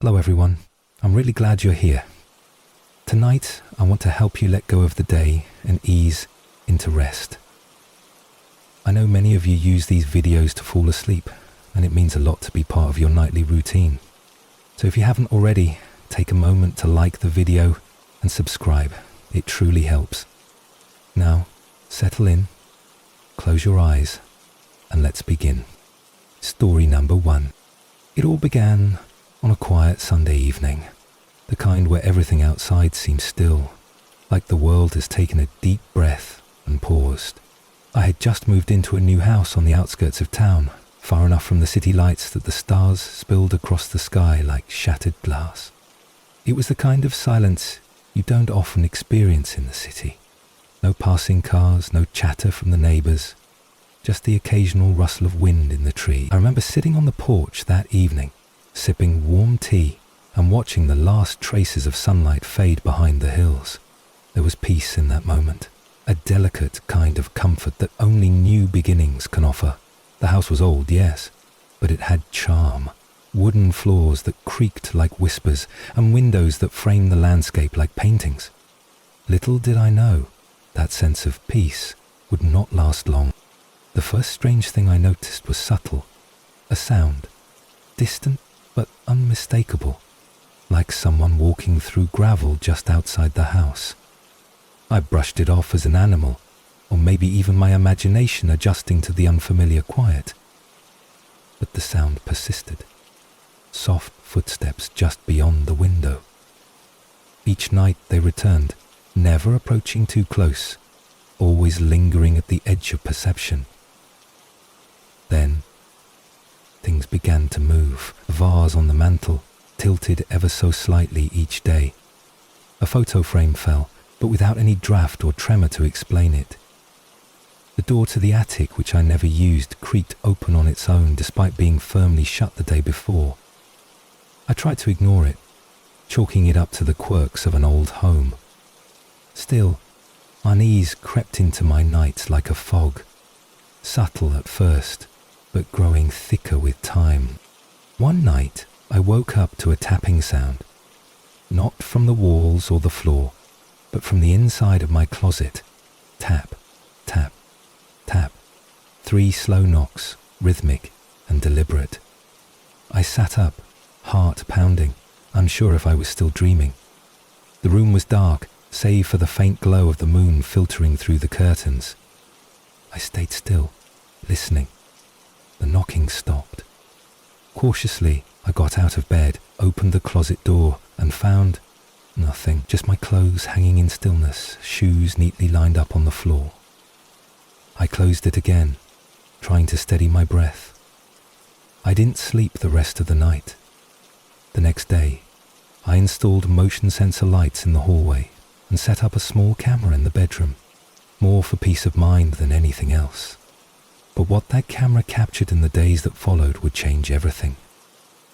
Hello everyone, I'm really glad you're here. Tonight, I want to help you let go of the day and ease into rest. I know many of you use these videos to fall asleep, and it means a lot to be part of your nightly routine. So if you haven't already, take a moment to like the video and subscribe. It truly helps. Now, settle in, close your eyes, and let's begin. Story number 1. It all began on a quiet Sunday evening, the kind where everything outside seems still, like the world has taken a deep breath and paused. I had just moved into a new house on the outskirts of town, far enough from the city lights that the stars spilled across the sky like shattered glass. It was the kind of silence you don't often experience in the city. No passing cars, no chatter from the neighbours, just the occasional rustle of wind in the tree. I remember sitting on the porch that evening, sipping warm tea and watching the last traces of sunlight fade behind the hills. There was peace in that moment, a delicate kind of comfort that only new beginnings can offer. The house was old, yes, but it had charm. Wooden floors that creaked like whispers and windows that framed the landscape like paintings. Little did I know that sense of peace would not last long. The first strange thing I noticed was subtle, a sound, distant but unmistakable, like someone walking through gravel just outside the house. I brushed it off as an animal, or maybe even my imagination adjusting to the unfamiliar quiet. But the sound persisted. Soft footsteps just beyond the window. Each night they returned, never approaching too close, always lingering at the edge of perception. Then things began to move. A vase on the mantel tilted ever so slightly each day. A photo frame fell, but without any draft or tremor to explain it. The door to the attic, which I never used, creaked open on its own despite being firmly shut the day before. I tried to ignore it, chalking it up to the quirks of an old home. Still, unease crept into my nights like a fog, subtle at first, but growing thicker with time. One night, I woke up to a tapping sound, not from the walls or the floor, but from the inside of my closet. Tap, tap, tap. 3 slow knocks, rhythmic and deliberate. I sat up, heart pounding, unsure if I was still dreaming. The room was dark, save for the faint glow of the moon filtering through the curtains. I stayed still, listening. The knocking stopped. Cautiously, I got out of bed, opened the closet door, and found nothing, just my clothes hanging in stillness, shoes neatly lined up on the floor. I closed it again, trying to steady my breath. I didn't sleep the rest of the night. The next day, I installed motion sensor lights in the hallway and set up a small camera in the bedroom, more for peace of mind than anything else. But what that camera captured in the days that followed would change everything.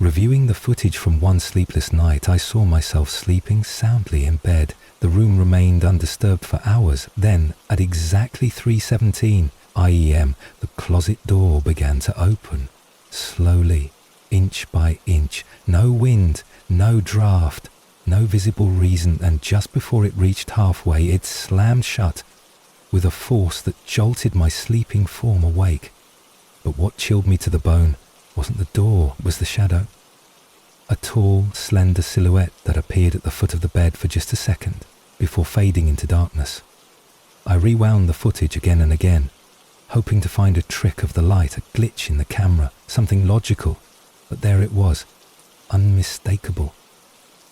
Reviewing the footage from one sleepless night, I saw myself sleeping soundly in bed. The room remained undisturbed for hours. Then, at exactly 3:17 IEM, the closet door began to open. Slowly, inch by inch, no wind, no draft, no visible reason, and just before it reached halfway, it slammed shut with a force that jolted my sleeping form awake. But what chilled me to the bone wasn't the door, it was the shadow. A tall, slender silhouette that appeared at the foot of the bed for just a second, before fading into darkness. I rewound the footage again and again, hoping to find a trick of the light, a glitch in the camera, something logical, but there it was, unmistakable.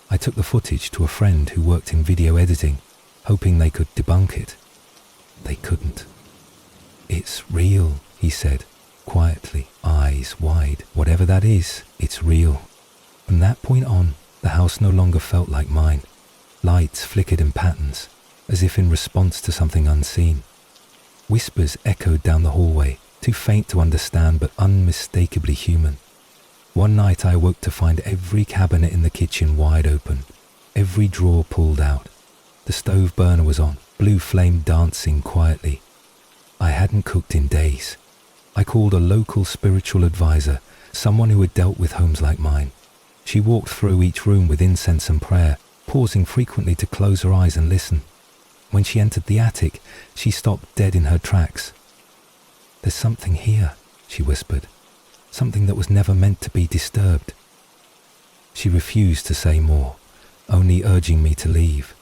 I took the footage to a friend who worked in video editing, hoping they could debunk it. They couldn't. "It's real," he said, quietly, eyes wide. "Whatever that is, it's real." From that point on, the house no longer felt like mine. Lights flickered in patterns, as if in response to something unseen. Whispers echoed down the hallway, too faint to understand but unmistakably human. One night I awoke to find every cabinet in the kitchen wide open, every drawer pulled out. The stove burner was on, blue flame dancing quietly. I hadn't cooked in days. I called a local spiritual advisor, someone who had dealt with homes like mine. She walked through each room with incense and prayer, pausing frequently to close her eyes and listen. When she entered the attic, she stopped dead in her tracks. "There's something here," she whispered, "something that was never meant to be disturbed." She refused to say more, only urging me to leave.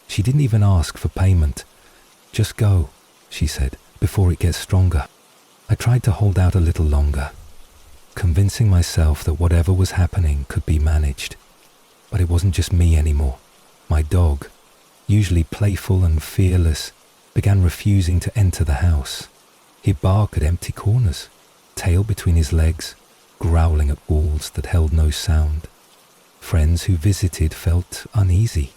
She didn't even ask for payment. "Just go," she said, "before it gets stronger." I tried to hold out a little longer, convincing myself that whatever was happening could be managed. But it wasn't just me anymore. My dog, usually playful and fearless, began refusing to enter the house. He'd bark at empty corners, tail between his legs, growling at walls that held no sound. Friends who visited felt uneasy,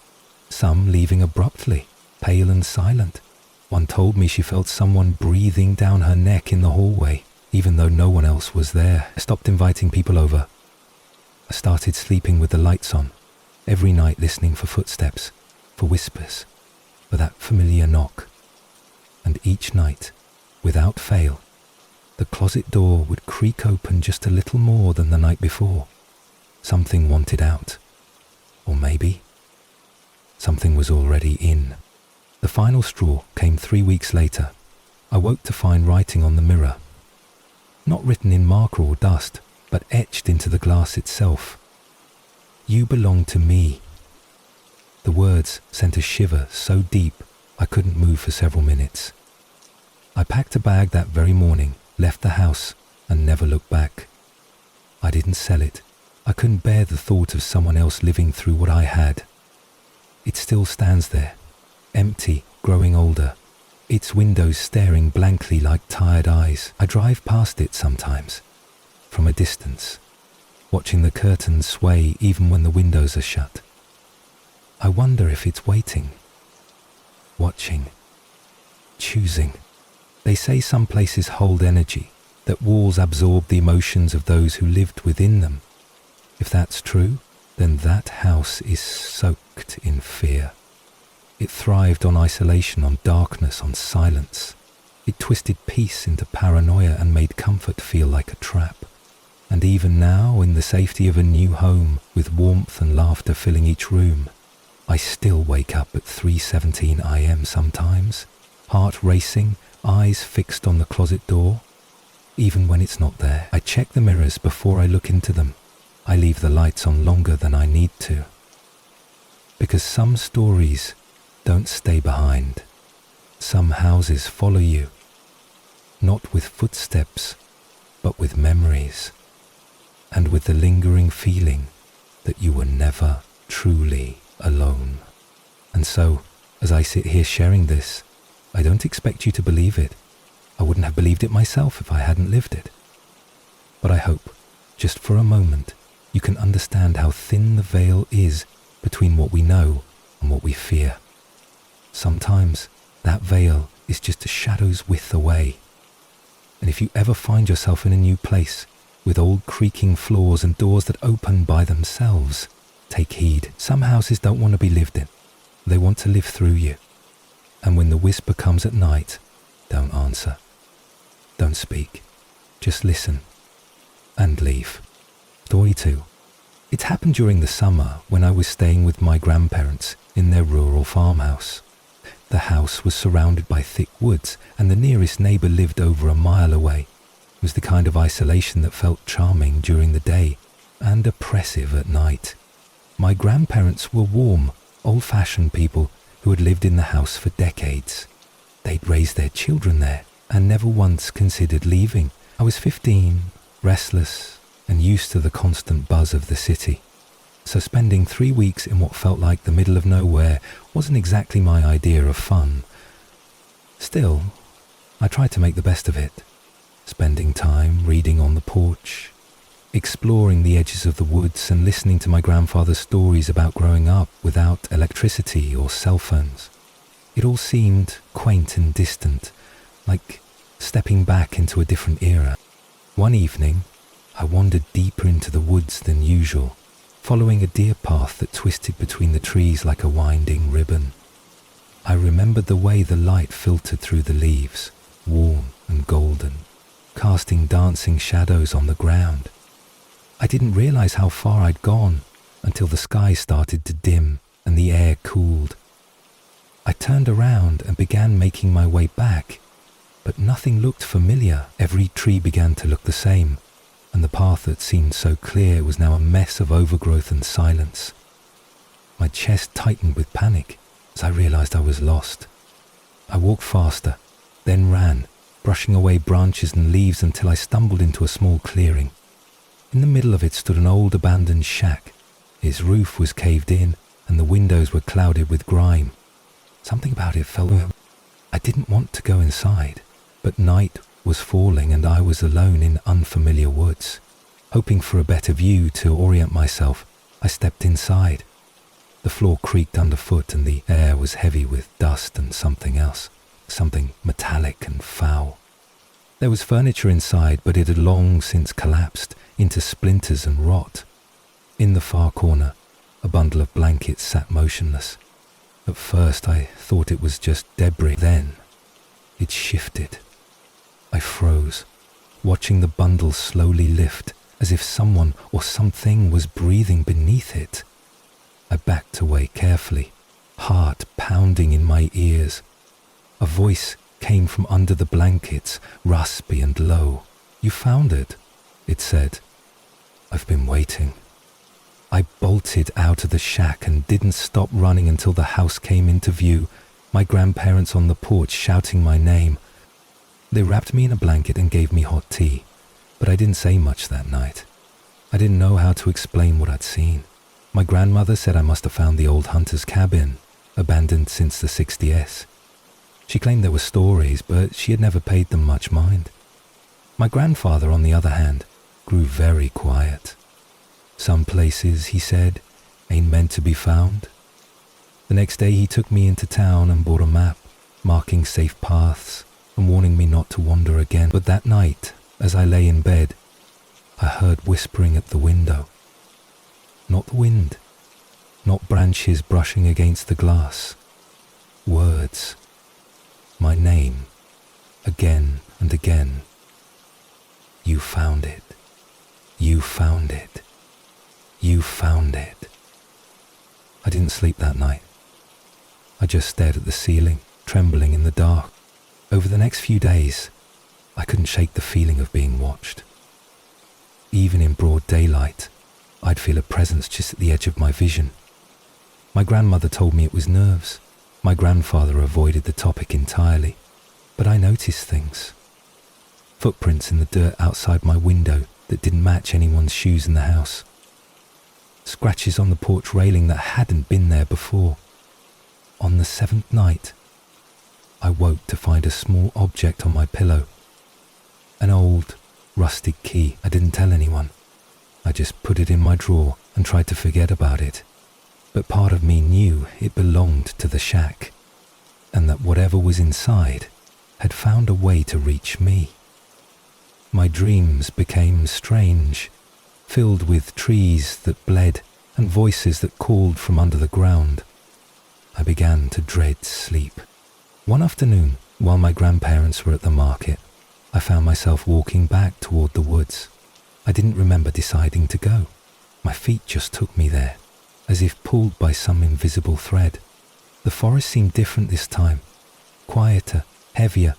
some leaving abruptly, pale and silent. One told me she felt someone breathing down her neck in the hallway, even though no one else was there. I stopped inviting people over. I started sleeping with the lights on, every night listening for footsteps, for whispers, for that familiar knock. And each night, without fail, the closet door would creak open just a little more than the night before. Something wanted out. Or maybe something was already in. The final straw came 3 weeks later. I woke to find writing on the mirror. Not written in marker or dust, but etched into the glass itself. "You belong to me." The words sent a shiver so deep I couldn't move for several minutes. I packed a bag that very morning, left the house, and never looked back. I didn't sell it. I couldn't bear the thought of someone else living through what I had. It still stands there, empty, growing older, its windows staring blankly like tired eyes. I drive past it sometimes, from a distance, watching the curtains sway even when the windows are shut. I wonder if it's waiting, watching, choosing. They say some places hold energy, that walls absorb the emotions of those who lived within them. If that's true, then that house is soaked in fear. It thrived on isolation, on darkness, on silence. It twisted peace into paranoia and made comfort feel like a trap. And even now, in the safety of a new home, with warmth and laughter filling each room, I still wake up at 3:17 a.m. sometimes, heart racing, eyes fixed on the closet door. Even when it's not there, I check the mirrors before I look into them. I leave the lights on longer than I need to. Because some stories don't stay behind. Some houses follow you, not with footsteps, but with memories, and with the lingering feeling that you were never truly alone. And so, as I sit here sharing this, I don't expect you to believe it. I wouldn't have believed it myself if I hadn't lived it. But I hope, just for a moment, you can understand how thin the veil is between what we know and what we fear. Sometimes that veil is just a shadow's width away. And if you ever find yourself in a new place, with old creaking floors and doors that open by themselves, take heed. Some houses don't want to be lived in. They want to live through you. And when the whisper comes at night, don't answer. Don't speak. Just listen. And leave. Story 2. It happened during the summer when I was staying with my grandparents in their rural farmhouse. The house was surrounded by thick woods, and the nearest neighbour lived over a mile away. It was the kind of isolation that felt charming during the day and oppressive at night. My grandparents were warm, old-fashioned people who had lived in the house for decades. They'd raised their children there and never once considered leaving. I was 15, restless, and used to the constant buzz of the city. So spending 3 weeks in what felt like the middle of nowhere wasn't exactly my idea of fun. Still, I tried to make the best of it, spending time reading on the porch, exploring the edges of the woods and listening to my grandfather's stories about growing up without electricity or cell phones. It all seemed quaint and distant, like stepping back into a different era. One evening, I wandered deeper into the woods than usual, following a deer path that twisted between the trees like a winding ribbon. I remembered the way the light filtered through the leaves, warm and golden, casting dancing shadows on the ground. I didn't realize how far I'd gone until the sky started to dim and the air cooled. I turned around and began making my way back, but nothing looked familiar. Every tree began to look the same, and the path that seemed so clear was now a mess of overgrowth and silence. My chest tightened with panic as I realized I was lost. I walked faster, then ran, brushing away branches and leaves until I stumbled into a small clearing. In the middle of it stood an old abandoned shack. Its roof was caved in and the windows were clouded with grime. Something about it felt... I didn't want to go inside, but night was falling and I was alone in unfamiliar woods. Hoping for a better view to orient myself, I stepped inside. The floor creaked underfoot and the air was heavy with dust and something else, something metallic and foul. There was furniture inside, but it had long since collapsed into splinters and rot. In the far corner, a bundle of blankets sat motionless. At first I thought it was just debris. Then it shifted. I froze, watching the bundle slowly lift as if someone or something was breathing beneath it. I backed away carefully, heart pounding in my ears. A voice came from under the blankets, raspy and low. "You found it," it said. "I've been waiting." I bolted out of the shack and didn't stop running until the house came into view, my grandparents on the porch shouting my name. They wrapped me in a blanket and gave me hot tea, but I didn't say much that night. I didn't know how to explain what I'd seen. My grandmother said I must have found the old hunter's cabin, abandoned since the 60s. She claimed there were stories, but she had never paid them much mind. My grandfather, on the other hand, grew very quiet. Some places, he said, ain't meant to be found. The next day he took me into town and bought a map, marking safe paths and warning me not to wander again. But that night, as I lay in bed, I heard whispering at the window. Not the wind, not branches brushing against the glass. Words. My name, again and again. "You found it. You found it. You found it." I didn't sleep that night. I just stared at the ceiling, trembling in the dark. Over the next few days, I couldn't shake the feeling of being watched. Even in broad daylight, I'd feel a presence just at the edge of my vision. My grandmother told me it was nerves. My grandfather avoided the topic entirely, but I noticed things. Footprints in the dirt outside my window that didn't match anyone's shoes in the house. Scratches on the porch railing that hadn't been there before. On the 7th night, I woke to find a small object on my pillow. An old, rusted key. I didn't tell anyone. I just put it in my drawer and tried to forget about it. But part of me knew it belonged to the shack, and that whatever was inside had found a way to reach me. My dreams became strange, filled with trees that bled and voices that called from under the ground. I began to dread sleep. One afternoon, while my grandparents were at the market, I found myself walking back toward the woods. I didn't remember deciding to go. My feet just took me there, as if pulled by some invisible thread. The forest seemed different this time, quieter, heavier,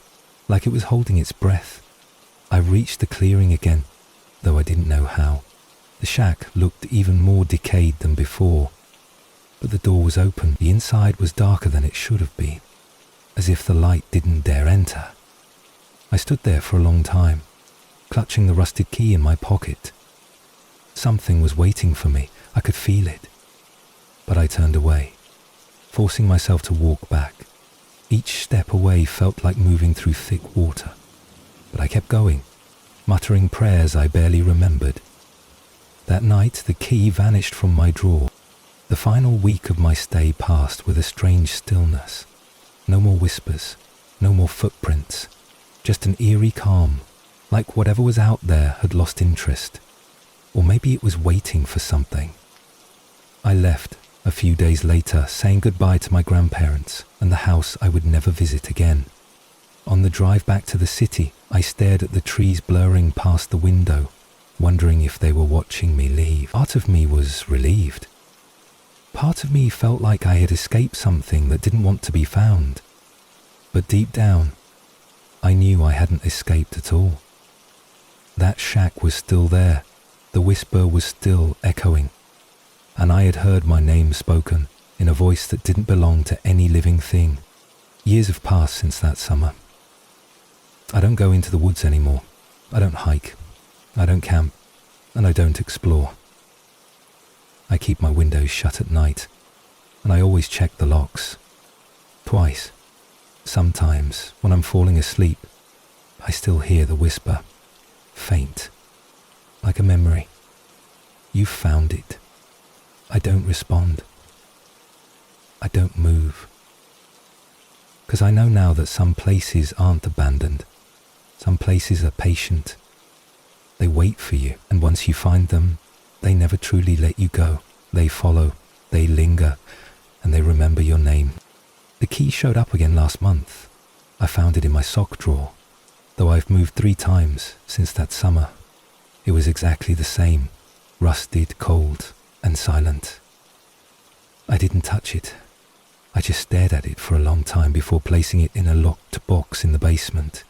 like it was holding its breath. I reached the clearing again, though I didn't know how. The shack looked even more decayed than before, but the door was open. The inside was darker than it should have been, as if the light didn't dare enter. I stood there for a long time, clutching the rusted key in my pocket. Something was waiting for me. I could feel it. But I turned away, forcing myself to walk back. Each step away felt like moving through thick water. But I kept going, muttering prayers I barely remembered. That night, the key vanished from my drawer. The final week of my stay passed with a strange stillness. No more whispers, no more footprints, just an eerie calm, like whatever was out there had lost interest. Or maybe it was waiting for something. I left a few days later, saying goodbye to my grandparents and the house I would never visit again. On the drive back to the city, I stared at the trees blurring past the window, wondering if they were watching me leave. Part of me was relieved. Part of me felt like I had escaped something that didn't want to be found. But deep down, I knew I hadn't escaped at all. That shack was still there, the whisper was still echoing, and I had heard my name spoken in a voice that didn't belong to any living thing. Years have passed since that summer. I don't go into the woods anymore. I don't hike. I don't camp. And I don't explore. I keep my windows shut at night, and I always check the locks. Twice. Sometimes, when I'm falling asleep, I still hear the whisper, faint, like a memory. You found it. I don't respond. I don't move. 'Cause I know now that some places aren't abandoned. Some places are patient. They wait for you, and once you find them, they never truly let you go. They follow, they linger, and they remember your name. The key showed up again last month. I found it in my sock drawer. Though I've moved 3 times since that summer, it was exactly the same, rusted, cold, and silent. I didn't touch it. I just stared at it for a long time before placing it in a locked box in the basement.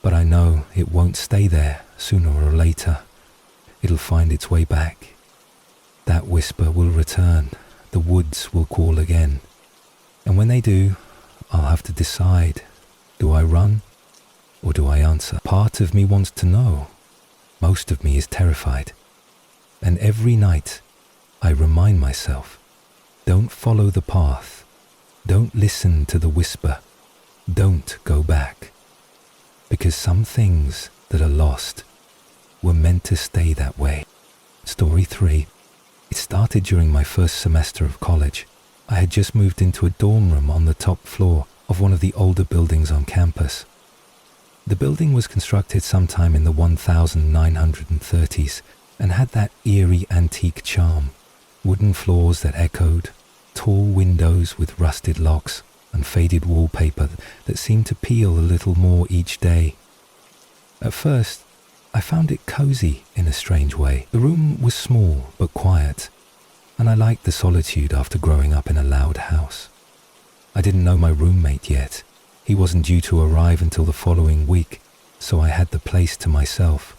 But I know it won't stay there sooner or later. It'll find its way back. That whisper will return. The woods will call again. And when they do, I'll have to decide, do I run or do I answer? Part of me wants to know. Most of me is terrified. And every night, I remind myself, don't follow the path. Don't listen to the whisper. Don't go back. Because some things that are lost were meant to stay that way. Story 3. It started during my first semester of college. I had just moved into a dorm room on the top floor of one of the older buildings on campus. The building was constructed sometime in the 1930s and had that eerie antique charm. Wooden floors that echoed, tall windows with rusted locks, and faded wallpaper that seemed to peel a little more each day. At first, I found it cozy in a strange way. The room was small but quiet, and I liked the solitude after growing up in a loud house. I didn't know my roommate yet. He wasn't due to arrive until the following week, so I had the place to myself.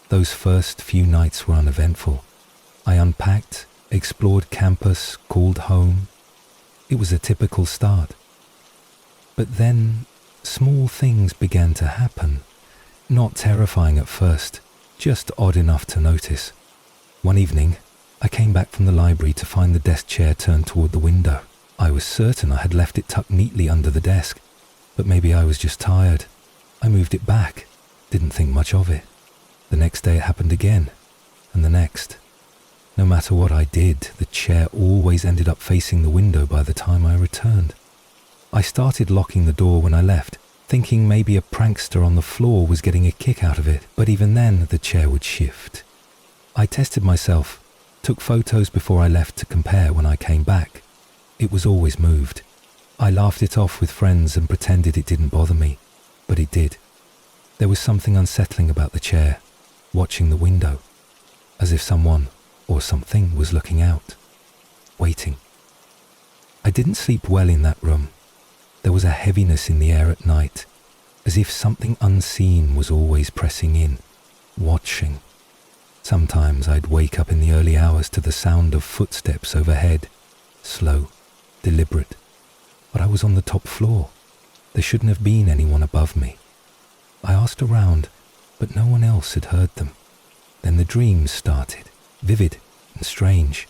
Those first few nights were uneventful. I unpacked, explored campus, called home. It was a typical start. But then, small things began to happen. Not terrifying at first, just odd enough to notice. One evening, I came back from the library to find the desk chair turned toward the window. I was certain I had left it tucked neatly under the desk, but maybe I was just tired. I moved it back, didn't think much of it. The next day it happened again, and the next. No matter what I did, the chair always ended up facing the window by the time I returned. I started locking the door when I left, thinking maybe a prankster on the floor was getting a kick out of it, but even then the chair would shift. I tested myself, took photos before I left to compare when I came back. It was always moved. I laughed it off with friends and pretended it didn't bother me, but it did. There was something unsettling about the chair, watching the window, as if someone or something was looking out, waiting. I didn't sleep well in that room. There was a heaviness in the air at night, as if something unseen was always pressing in, watching. Sometimes I'd wake up in the early hours to the sound of footsteps overhead, slow, deliberate. But I was on the top floor. There shouldn't have been anyone above me. I asked around, but no one else had heard them. Then the dreams started, vivid and strange.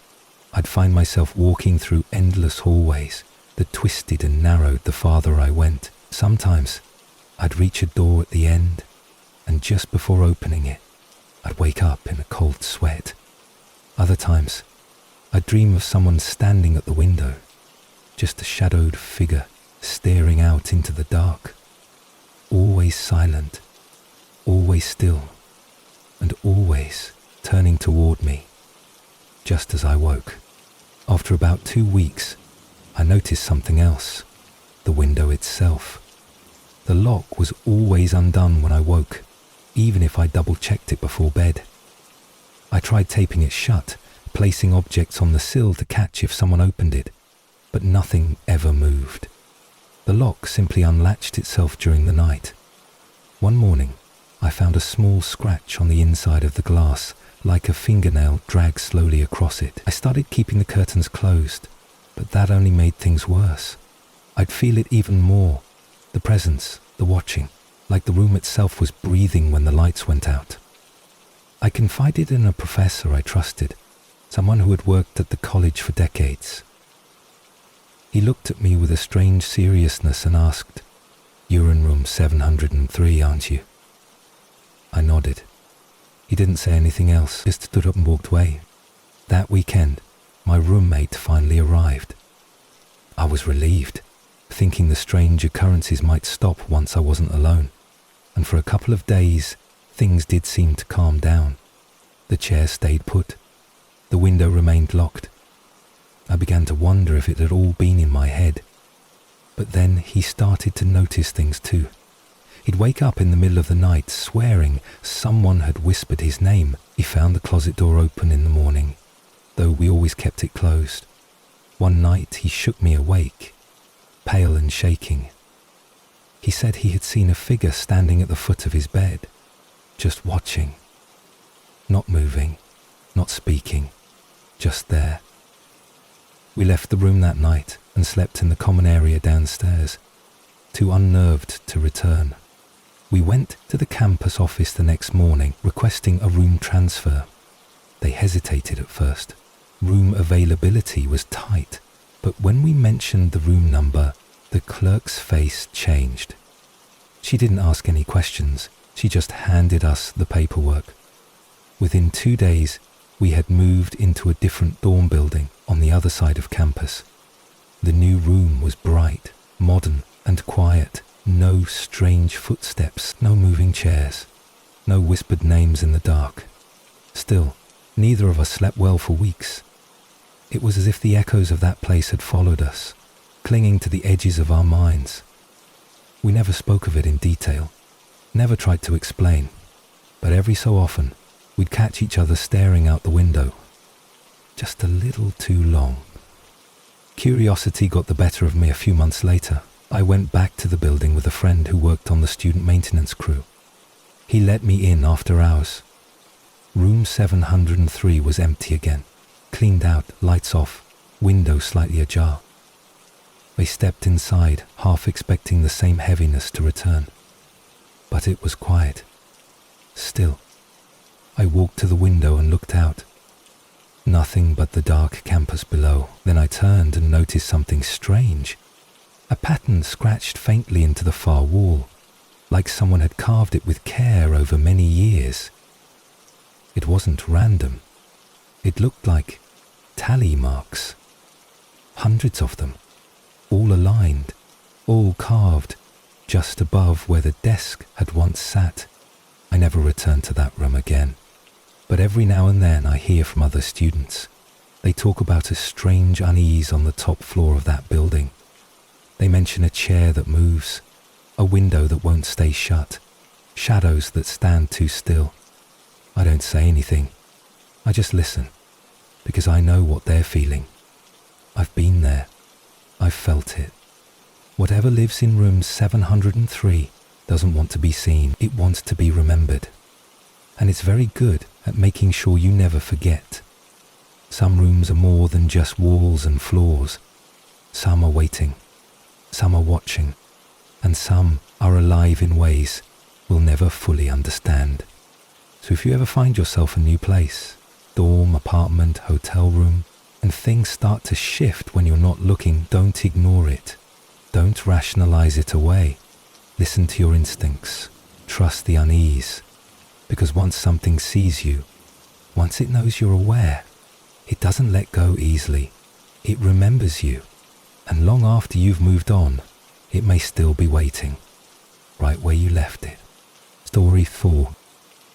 I'd find myself walking through endless hallways that twisted and narrowed the farther I went. Sometimes I'd reach a door at the end, and just before opening it, I'd wake up in a cold sweat. Other times, I'd dream of someone standing at the window, just a shadowed figure staring out into the dark. Always silent, always still, and always turning toward me, just as I woke. After about 2 weeks, I noticed something else, the window itself. The lock was always undone when I woke, even if I double-checked it before bed. I tried taping it shut, placing objects on the sill to catch if someone opened it, but nothing ever moved. The lock simply unlatched itself during the night. One morning, I found a small scratch on the inside of the glass, like a fingernail dragged slowly across it. I started keeping the curtains closed, but that only made things worse. I'd feel it even more, the presence, the watching, like the room itself was breathing when the lights went out. I confided in a professor I trusted, someone who had worked at the college for decades. He looked at me with a strange seriousness and asked, "You're in room 703, aren't you?" I nodded. He didn't say anything else, just stood up and walked away. That weekend, my roommate finally arrived. I was relieved, thinking the strange occurrences might stop once I wasn't alone, and for a couple of days, things did seem to calm down. The chair stayed put. The window remained locked. I began to wonder if it had all been in my head. But then he started to notice things too. He'd wake up in the middle of the night swearing someone had whispered his name. He found the closet door open in the morning, though we always kept it closed. One night he shook me awake, pale and shaking. He said he had seen a figure standing at the foot of his bed, just watching. Not moving, not speaking, just there. We left the room that night and slept in the common area downstairs, too unnerved to return. We went to the campus office the next morning, requesting a room transfer. They hesitated at first. Room availability was tight, but when we mentioned the room number, the clerk's face changed. She didn't ask any questions, she just handed us the paperwork. Within 2 days, we had moved into a different dorm building on the other side of campus. The new room was bright, modern, and quiet. No strange footsteps, no moving chairs, no whispered names in the dark. Still, neither of us slept well for weeks. It was as if the echoes of that place had followed us, clinging to the edges of our minds. We never spoke of it in detail, never tried to explain, but every so often, we'd catch each other staring out the window. Just a little too long. Curiosity got the better of me a few months later. I went back to the building with a friend who worked on the student maintenance crew. He let me in after hours. Room 703 was empty again, cleaned out, lights off, window slightly ajar. They stepped inside, half expecting the same heaviness to return. But it was quiet. Still. I walked to the window and looked out. Nothing but the dark campus below. Then I turned and noticed something strange. A pattern scratched faintly into the far wall, like someone had carved it with care over many years. It wasn't random. It looked like tally marks. Hundreds of them, all aligned, all carved, just above where the desk had once sat. I never returned to that room again. But every now and then I hear from other students. They talk about a strange unease on the top floor of that building. They mention a chair that moves, a window that won't stay shut, shadows that stand too still. I don't say anything. I just listen, because I know what they're feeling. I've been there. I've felt it. Whatever lives in room 703 doesn't want to be seen. It wants to be remembered. And it's very good at making sure you never forget. Some rooms are more than just walls and floors. Some are waiting. Some are watching, and some are alive in ways we'll never fully understand. So if you ever find yourself a new place, dorm, apartment, hotel room, and things start to shift when you're not looking, don't ignore it. Don't rationalize it away. Listen to your instincts. Trust the unease. Because once something sees you, once it knows you're aware, it doesn't let go easily. It remembers you. And long after you've moved on, it may still be waiting, right where you left it. Story 4.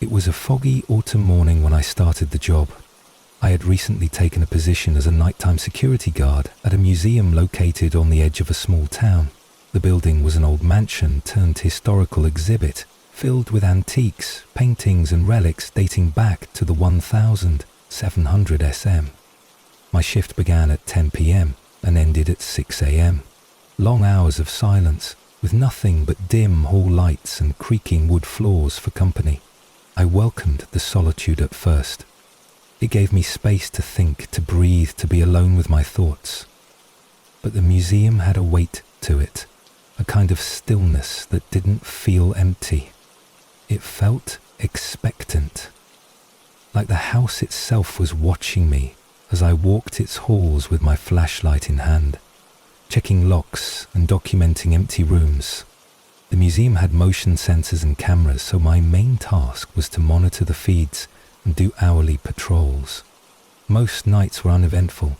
It was a foggy autumn morning when I started the job. I had recently taken a position as a nighttime security guard at a museum located on the edge of a small town. The building was an old mansion turned historical exhibit, filled with antiques, paintings and relics dating back to the 1700 SM. My shift began at 10 p.m. and ended at 6 a.m. Long hours of silence, with nothing but dim hall lights and creaking wood floors for company. I welcomed the solitude at first. It gave me space to think, to breathe, to be alone with my thoughts. But the museum had a weight to it, a kind of stillness that didn't feel empty. It felt expectant, like the house itself was watching me as I walked its halls with my flashlight in hand, checking locks and documenting empty rooms. The museum had motion sensors and cameras, so my main task was to monitor the feeds and do hourly patrols. Most nights were uneventful.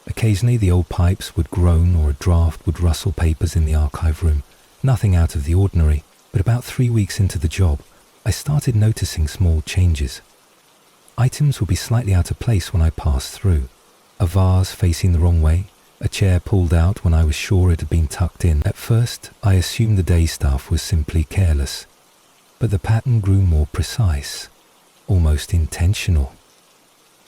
Occasionally the old pipes would groan or a draft would rustle papers in the archive room. Nothing out of the ordinary, but about 3 weeks into the job, I started noticing small changes. Items would be slightly out of place when I passed through. A vase facing the wrong way, a chair pulled out when I was sure it had been tucked in. At first, I assumed the day staff was simply careless, but the pattern grew more precise, almost intentional.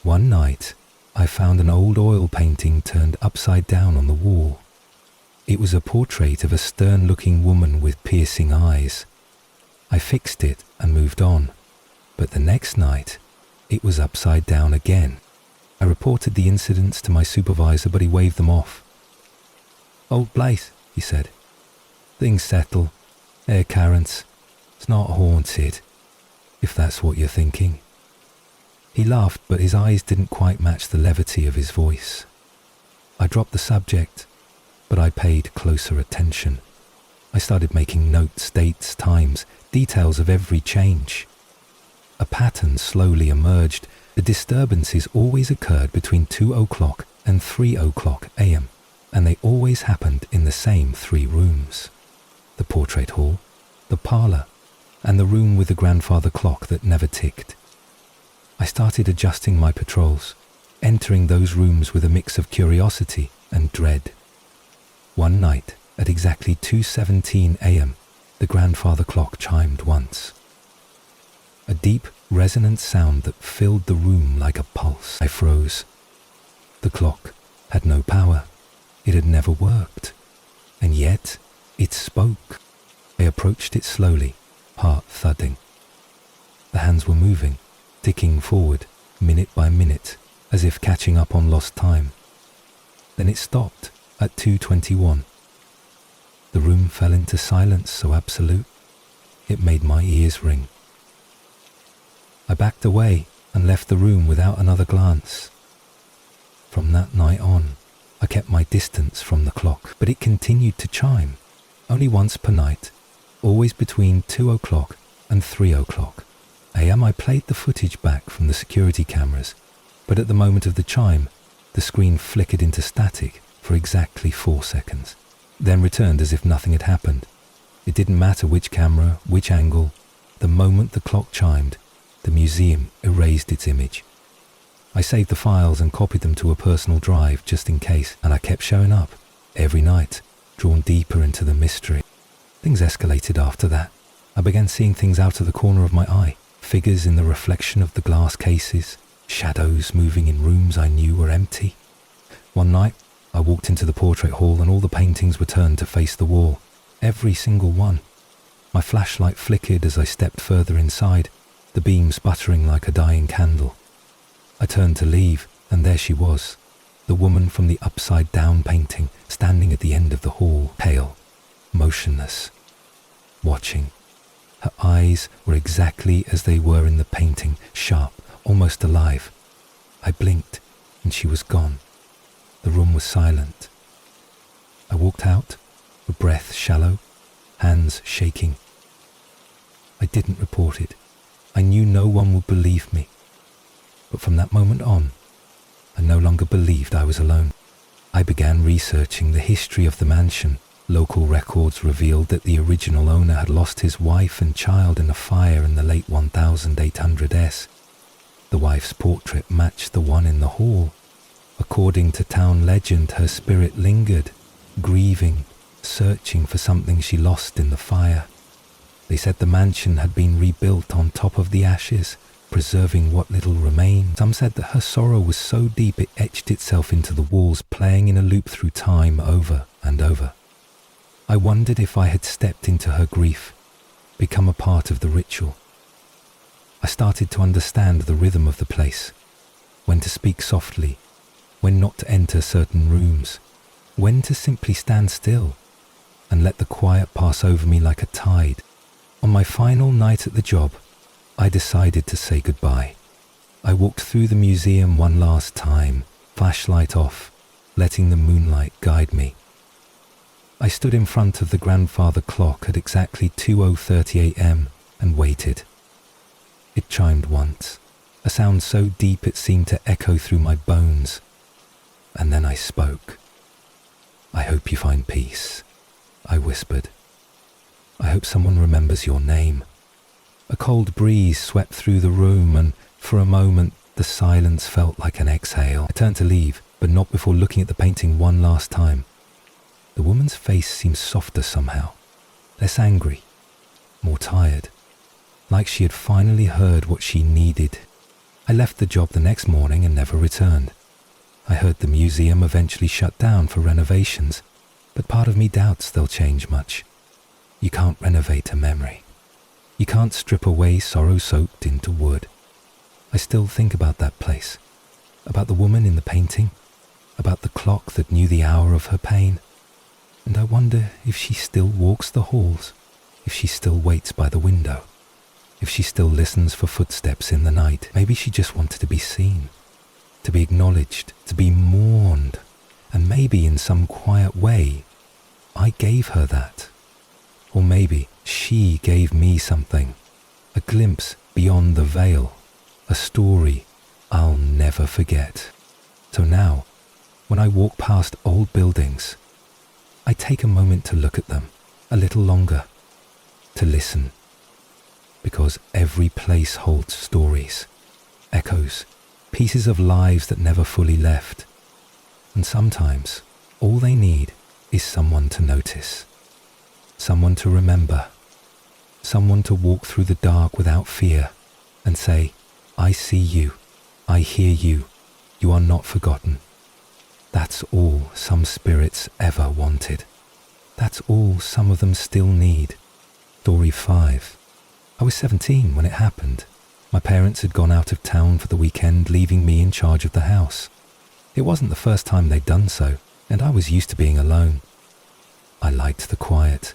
One night, I found an old oil painting turned upside down on the wall. It was a portrait of a stern-looking woman with piercing eyes. I fixed it and moved on, but the next night, it was upside down again. I reported the incidents to my supervisor, but he waved them off. "Old place," he said. "Things settle. Air currents. It's not haunted, if that's what you're thinking." He laughed, but his eyes didn't quite match the levity of his voice. I dropped the subject, but I paid closer attention. I started making notes, dates, times, details of every change. A pattern slowly emerged. The disturbances always occurred between 2 o'clock and 3 o'clock a.m., and they always happened in the same 3 rooms: the portrait hall, the parlour, and the room with the grandfather clock that never ticked. I started adjusting my patrols, entering those rooms with a mix of curiosity and dread. One night, at exactly 2:17 a.m., the grandfather clock chimed once. A deep, resonant sound that filled the room like a pulse. I froze. The clock had no power. It had never worked. And yet, it spoke. I approached it slowly, heart thudding. The hands were moving, ticking forward, minute by minute, as if catching up on lost time. Then it stopped at 2:21. The room fell into silence so absolute, it made my ears ring. I backed away and left the room without another glance. From that night on, I kept my distance from the clock, but it continued to chime, only once per night, always between 2 o'clock and 3 o'clock a.m. I played the footage back from the security cameras, but at the moment of the chime, the screen flickered into static for exactly 4 seconds, then returned as if nothing had happened. It didn't matter which camera, which angle. The moment the clock chimed, the museum erased its image. I saved the files and copied them to a personal drive just in case, and I kept showing up every night, drawn deeper into the mystery. Things escalated after that. I began seeing things out of the corner of my eye, figures in the reflection of the glass cases, shadows moving in rooms I knew were empty. One night, I walked into the portrait hall and all the paintings were turned to face the wall, every single one. My flashlight flickered as I stepped further inside, the beam sputtering like a dying candle. I turned to leave, and there she was, the woman from the upside-down painting, standing at the end of the hall, pale, motionless, watching. Her eyes were exactly as they were in the painting, sharp, almost alive. I blinked, and she was gone. The room was silent. I walked out, a breath shallow, hands shaking. I didn't report it. I knew no one would believe me. But from that moment on, I no longer believed I was alone. I began researching the history of the mansion. Local records revealed that the original owner had lost his wife and child in a fire in the late 1800s. The wife's portrait matched the one in the hall. According to town legend, her spirit lingered, grieving, searching for something she lost in the fire. They said the mansion had been rebuilt on top of the ashes, preserving what little remained. Some said that her sorrow was so deep it etched itself into the walls, playing in a loop through time over and over. I wondered if I had stepped into her grief, become a part of the ritual. I started to understand the rhythm of the place, when to speak softly, when not to enter certain rooms, when to simply stand still and let the quiet pass over me like a tide. On my final night at the job, I decided to say goodbye. I walked through the museum one last time, flashlight off, letting the moonlight guide me. I stood in front of the grandfather clock at exactly 2:30 a.m. and waited. It chimed once, a sound so deep it seemed to echo through my bones. And then I spoke. "I hope you find peace," I whispered. "I hope someone remembers your name." A cold breeze swept through the room, and for a moment the silence felt like an exhale. I turned to leave, but not before looking at the painting one last time. The woman's face seemed softer somehow, less angry, more tired, like she had finally heard what she needed. I left the job the next morning and never returned. I heard the museum eventually shut down for renovations, but part of me doubts they'll change much. You can't renovate a memory. You can't strip away sorrow soaked into wood. I still think about that place, about the woman in the painting, about the clock that knew the hour of her pain, and I wonder if she still walks the halls, if she still waits by the window, if she still listens for footsteps in the night. Maybe she just wanted to be seen, to be acknowledged, to be mourned, and maybe in some quiet way, I gave her that. Or maybe she gave me something, a glimpse beyond the veil, a story I'll never forget. So now, when I walk past old buildings, I take a moment to look at them a little longer, to listen, because every place holds stories, echoes, pieces of lives that never fully left, and sometimes all they need is someone to notice, someone to remember, someone to walk through the dark without fear and say, "I see you, I hear you, you are not forgotten." That's all some spirits ever wanted. That's all some of them still need. Story 5. I was 17 when it happened. My parents had gone out of town for the weekend, leaving me in charge of the house. It wasn't the first time they'd done so, and I was used to being alone. I liked the quiet.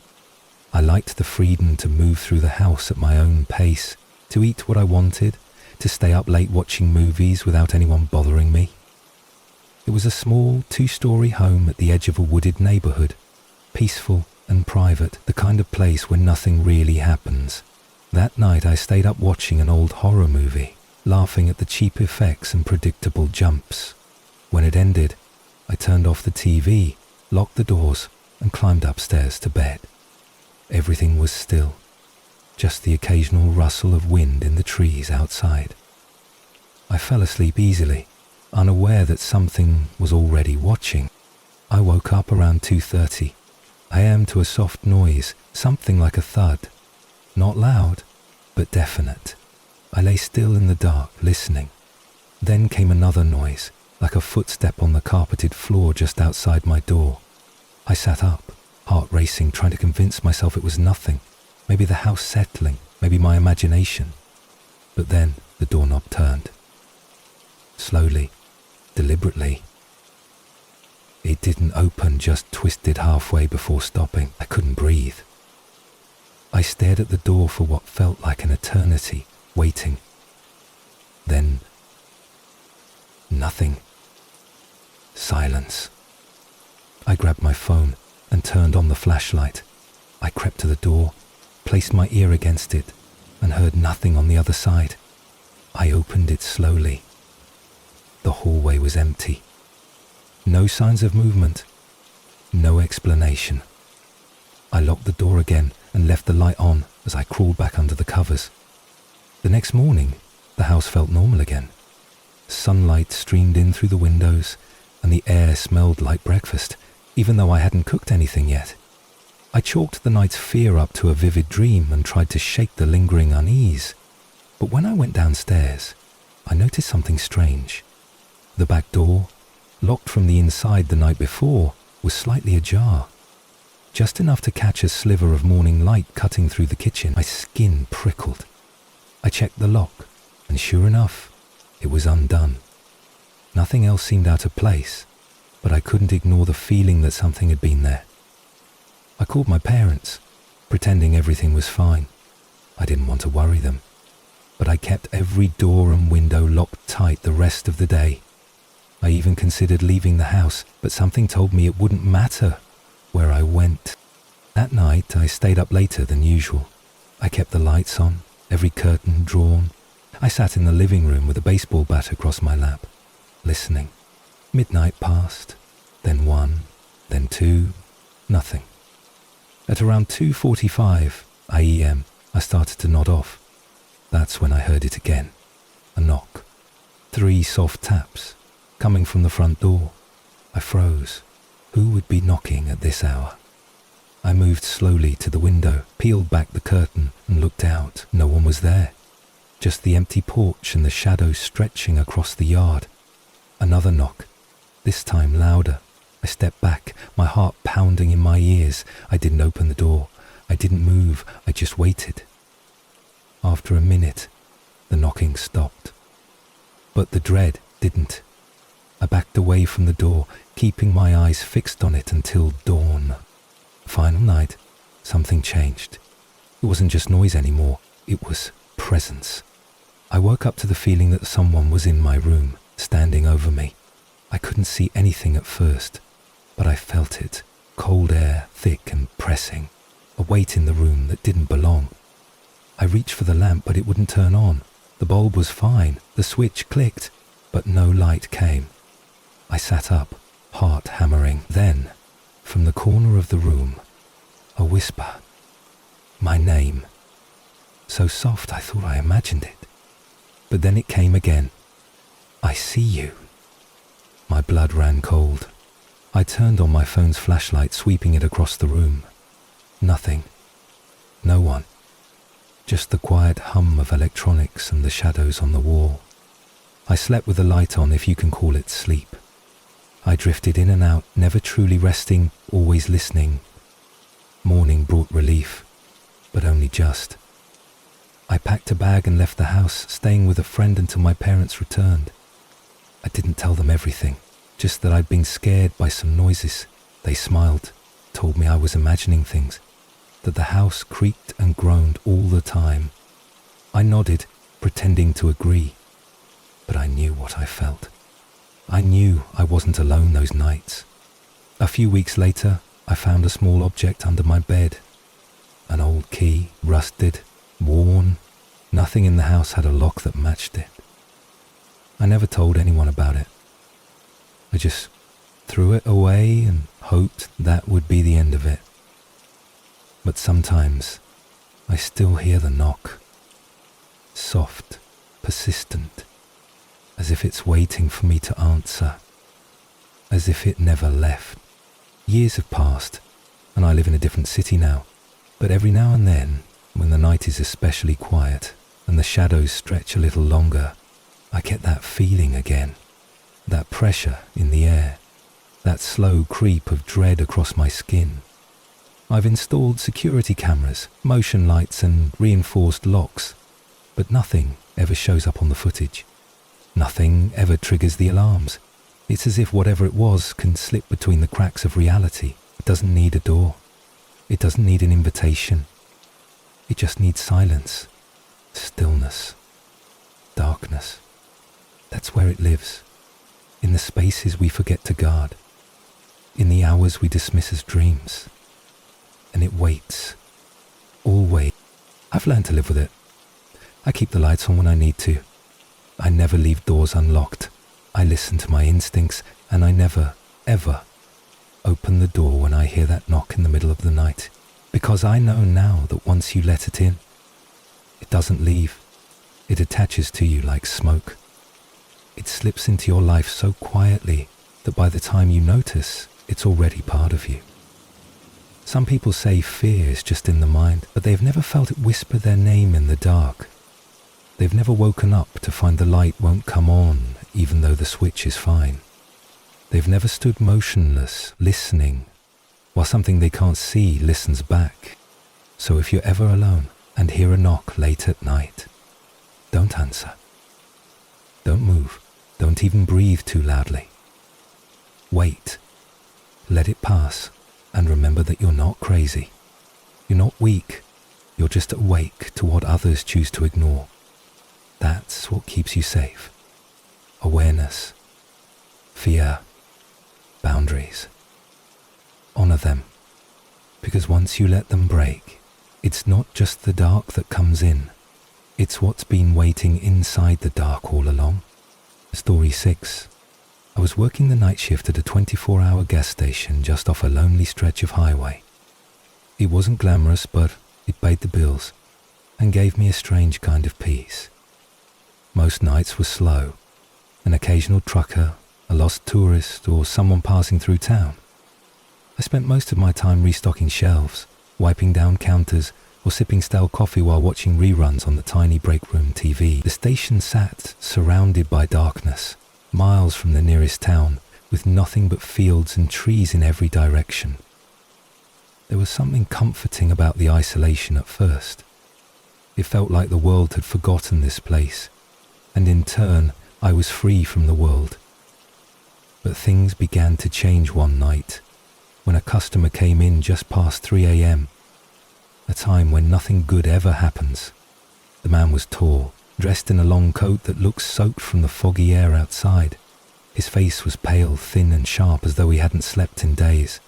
I liked the freedom to move through the house at my own pace, to eat what I wanted, to stay up late watching movies without anyone bothering me. It was a small 2-story home at the edge of a wooded neighborhood, peaceful and private, the kind of place where nothing really happens. That night I stayed up watching an old horror movie, laughing at the cheap effects and predictable jumps. When it ended, I turned off the TV, locked the doors, and climbed upstairs to bed. Everything was still, just the occasional rustle of wind in the trees outside. I fell asleep easily, unaware that something was already watching. I woke up around 2:30 a.m. to a soft noise, something like a thud. Not loud, but definite. I lay still in the dark, listening. Then came another noise, like a footstep on the carpeted floor just outside my door. I sat up, heart racing, trying to convince myself it was nothing. Maybe the house settling, maybe my imagination. But then the doorknob turned. Slowly, deliberately. It didn't open, just twisted halfway before stopping. I couldn't breathe. I stared at the door for what felt like an eternity, waiting. Then, nothing. Silence. I grabbed my phone and turned on the flashlight. I crept to the door, placed my ear against it, and heard nothing on the other side. I opened it slowly. The hallway was empty. No signs of movement. No explanation. I locked the door again and left the light on as I crawled back under the covers. The next morning, the house felt normal again. Sunlight streamed in through the windows, and the air smelled like breakfast, even though I hadn't cooked anything yet. I chalked the night's fear up to a vivid dream and tried to shake the lingering unease. But when I went downstairs, I noticed something strange. The back door, locked from the inside the night before, was slightly ajar. Just enough to catch a sliver of morning light cutting through the kitchen. My skin prickled. I checked the lock, and sure enough, it was undone. Nothing else seemed out of place, but I couldn't ignore the feeling that something had been there. I called my parents, pretending everything was fine. I didn't want to worry them, but I kept every door and window locked tight the rest of the day. I even considered leaving the house, but something told me it wouldn't matter where I went. That night, I stayed up later than usual. I kept the lights on, every curtain drawn. I sat in the living room with a baseball bat across my lap, listening. Midnight passed, then 1, then 2, nothing. At around 2:45 a.m., I started to nod off. That's when I heard it again. A knock. 3 soft taps, coming from the front door. I froze. Who would be knocking at this hour? I moved slowly to the window, peeled back the curtain, and looked out. No one was there. Just the empty porch and the shadows stretching across the yard. Another knock, this time louder. I stepped back, my heart pounding in my ears. I didn't open the door. I didn't move. I just waited. After a minute, the knocking stopped. But the dread didn't. I backed away from the door, keeping my eyes fixed on it until dawn. Final night, something changed. It wasn't just noise anymore. It was presence. I woke up to the feeling that someone was in my room, standing over me. I couldn't see anything at first, but I felt it. Cold air, thick and pressing. A weight in the room that didn't belong. I reached for the lamp, but it wouldn't turn on. The bulb was fine. The switch clicked, but no light came. I sat up, heart hammering. Then, from the corner of the room, a whisper. My name. So soft I thought I imagined it. But then it came again. I see you. My blood ran cold. I turned on my phone's flashlight, sweeping it across the room. Nothing. No one. Just the quiet hum of electronics and the shadows on the wall. I slept with the light on, if you can call it sleep. I drifted in and out, never truly resting, always listening. Morning brought relief, but only just. I packed a bag and left the house, staying with a friend until my parents returned. I didn't tell them everything, just that I'd been scared by some noises. They smiled, told me I was imagining things, that the house creaked and groaned all the time. I nodded, pretending to agree, but I knew what I felt. I knew I wasn't alone those nights. A few weeks later, I found a small object under my bed. An old key, rusted, worn. Nothing in the house had a lock that matched it. I never told anyone about it. I just threw it away and hoped that would be the end of it. But sometimes I still hear the knock. Soft, persistent, as if it's waiting for me to answer, as if it never left. Years have passed, and I live in a different city now, but every now and then, when the night is especially quiet and the shadows stretch a little longer, I get that feeling again, that pressure in the air, that slow creep of dread across my skin. I've installed security cameras, motion lights and reinforced locks, but nothing ever shows up on the footage. Nothing ever triggers the alarms. It's as if whatever it was can slip between the cracks of reality. It doesn't need a door. It doesn't need an invitation. It just needs silence, stillness, darkness. That's where it lives, in the spaces we forget to guard, in the hours we dismiss as dreams. And it waits, always. I've learned to live with it. I keep the lights on when I need to. I never leave doors unlocked. I listen to my instincts, and I never, ever open the door when I hear that knock in the middle of the night, because I know now that once you let it in, it doesn't leave. It attaches to you like smoke. It slips into your life so quietly that by the time you notice, it's already part of you. Some people say fear is just in the mind, but they've never felt it whisper their name in the dark. They've never woken up to find the light won't come on, even though the switch is fine. They've never stood motionless, listening, while something they can't see listens back. So if you're ever alone and hear a knock late at night, don't answer. Don't move. Don't even breathe too loudly. Wait. Let it pass, and remember that you're not crazy. You're not weak. You're just awake to what others choose to ignore. That's what keeps you safe. Awareness. Fear. Boundaries. Honor them. Because once you let them break, it's not just the dark that comes in. It's what's been waiting inside the dark all along. Story 6. I was working the night shift at a 24-hour gas station just off a lonely stretch of highway. It wasn't glamorous, but it paid the bills and gave me a strange kind of peace. Most nights were slow. An occasional trucker, a lost tourist, or someone passing through town. I spent most of my time restocking shelves, wiping down counters, or sipping stale coffee while watching reruns on the tiny break room TV. The station sat surrounded by darkness, miles from the nearest town, with nothing but fields and trees in every direction. There was something comforting about the isolation at first. It felt like the world had forgotten this place, and in turn, I was free from the world. But things began to change one night, when a customer came in just past 3 a.m., a time when nothing good ever happens. The man was tall, dressed in a long coat that looked soaked from the foggy air outside. His face was pale, thin and sharp as though he hadn't slept in days.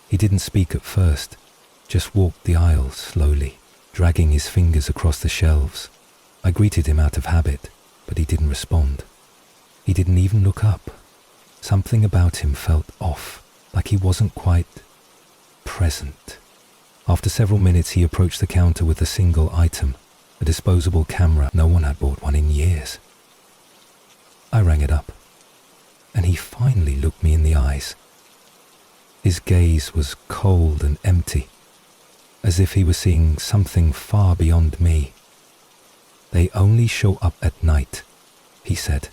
He didn't speak at first, just walked the aisles slowly, dragging his fingers across the shelves. I greeted him out of habit, but he didn't respond. He didn't even look up. Something about him felt off, like he wasn't quite present. After several minutes, he approached the counter with a single item, a disposable camera. No one had bought one in years. I rang it up, and he finally looked me in the eyes. His gaze was cold and empty, as if he was seeing something far beyond me. "They only show up at night," he said.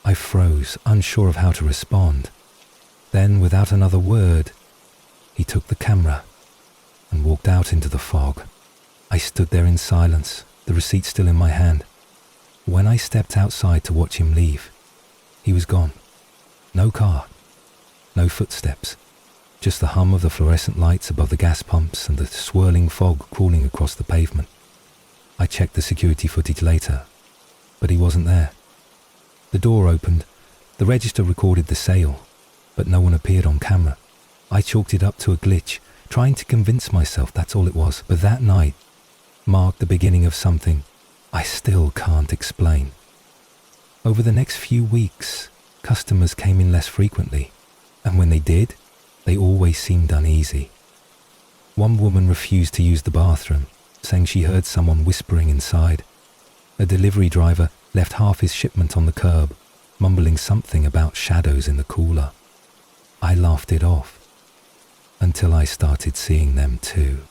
I froze, unsure of how to respond. Then, without another word, he took the camera and walked out into the fog. I stood there in silence, the receipt still in my hand. When I stepped outside to watch him leave, he was gone. No car, no footsteps, just the hum of the fluorescent lights above the gas pumps and the swirling fog crawling across the pavement. I checked the security footage later, but he wasn't there. The door opened, the register recorded the sale, but no one appeared on camera. I chalked it up to a glitch, trying to convince myself that's all it was. But that night marked the beginning of something I still can't explain. Over the next few weeks, customers came in less frequently, and when they did, they always seemed uneasy. One woman refused to use the bathroom, saying she heard someone whispering inside. A delivery driver left half his shipment on the curb, mumbling something about shadows in the cooler. I laughed it off, until I started seeing them too.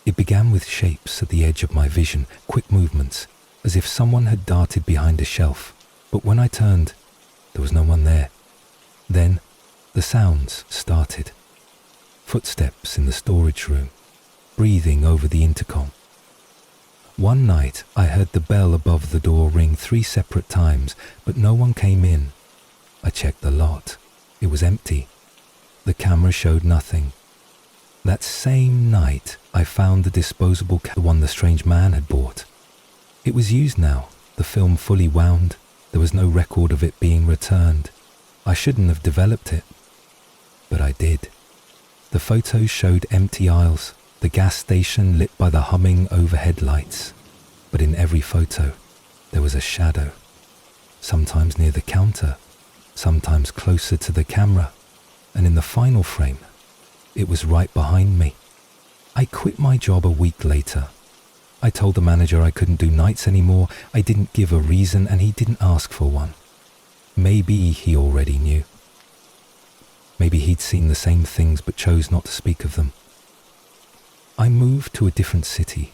It began with shapes at the edge of my vision, quick movements, as if someone had darted behind a shelf. But when I turned, there was no one there. Then, the sounds started. Footsteps in the storage room, breathing over the intercom. One night, I heard the bell above the door ring 3 separate times, but no one came in. I checked the lot. It was empty. The camera showed nothing. That same night, I found the disposable the one the strange man had bought. It was used now, the film fully wound. There was no record of it being returned. I shouldn't have developed it, but I did. The photos showed empty aisles, the gas station lit by the humming overhead lights. But in every photo, there was a shadow, sometimes near the counter, sometimes closer to the camera, and in the final frame, it was right behind me. I quit my job a week later. I told the manager I couldn't do nights anymore. I didn't give a reason, and he didn't ask for one. Maybe he already knew. Maybe he'd seen the same things but chose not to speak of them. I moved to a different city,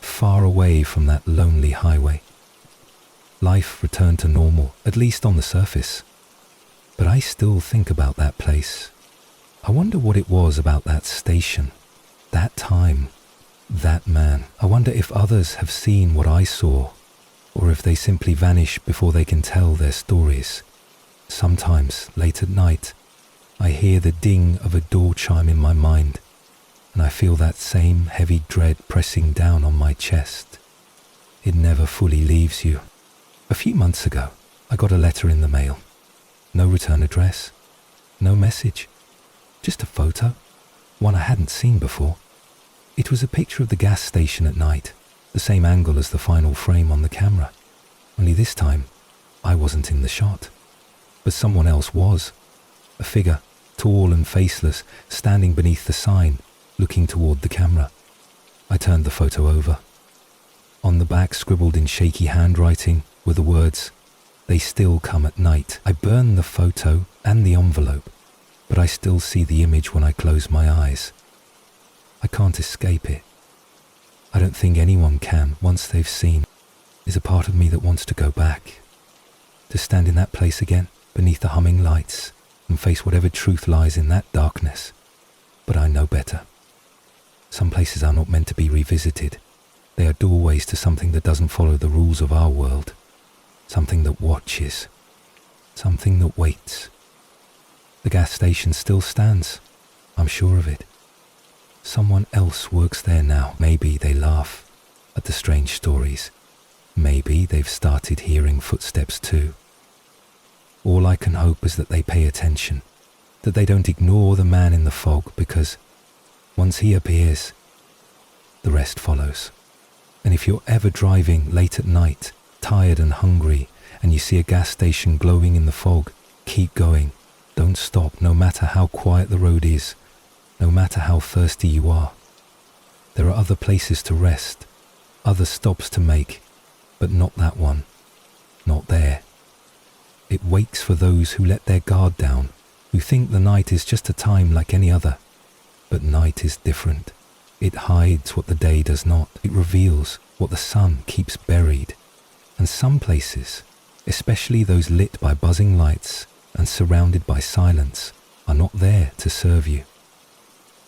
far away from that lonely highway. Life returned to normal, at least on the surface. But I still think about that place. I wonder what it was about that station, that time, that man. I wonder if others have seen what I saw, or if they simply vanish before they can tell their stories. Sometimes, late at night, I hear the ding of a door chime in my mind, and I feel that same heavy dread pressing down on my chest. It never fully leaves you. A few months ago, I got a letter in the mail. No return address, no message, just a photo, one I hadn't seen before. It was a picture of the gas station at night, the same angle as the final frame on the camera. Only this time, I wasn't in the shot, but someone else was. A figure, tall and faceless, standing beneath the sign, looking toward the camera. I turned the photo over. On the back, scribbled in shaky handwriting, were the words, "They still come at night." I burned the photo and the envelope, but I still see the image when I close my eyes. I can't escape it. I don't think anyone can once they've seen. There's a part of me that wants to go back, to stand in that place again, beneath the humming lights, and face whatever truth lies in that darkness. But I know better. Some places are not meant to be revisited. They are doorways to something that doesn't follow the rules of our world. Something that watches. Something that waits. The gas station still stands. I'm sure of it. Someone else works there now. Maybe they laugh at the strange stories. Maybe they've started hearing footsteps too. All I can hope is that they pay attention, that they don't ignore the man in the fog, because once he appears, the rest follows. And if you're ever driving late at night, tired and hungry, and you see a gas station glowing in the fog, keep going. Don't stop, no matter how quiet the road is, no matter how thirsty you are. There are other places to rest, other stops to make, but not that one, not there. It waits for those who let their guard down, who think the night is just a time like any other. But night is different. It hides what the day does not. It reveals what the sun keeps buried. And some places, especially those lit by buzzing lights and surrounded by silence, are not there to serve you.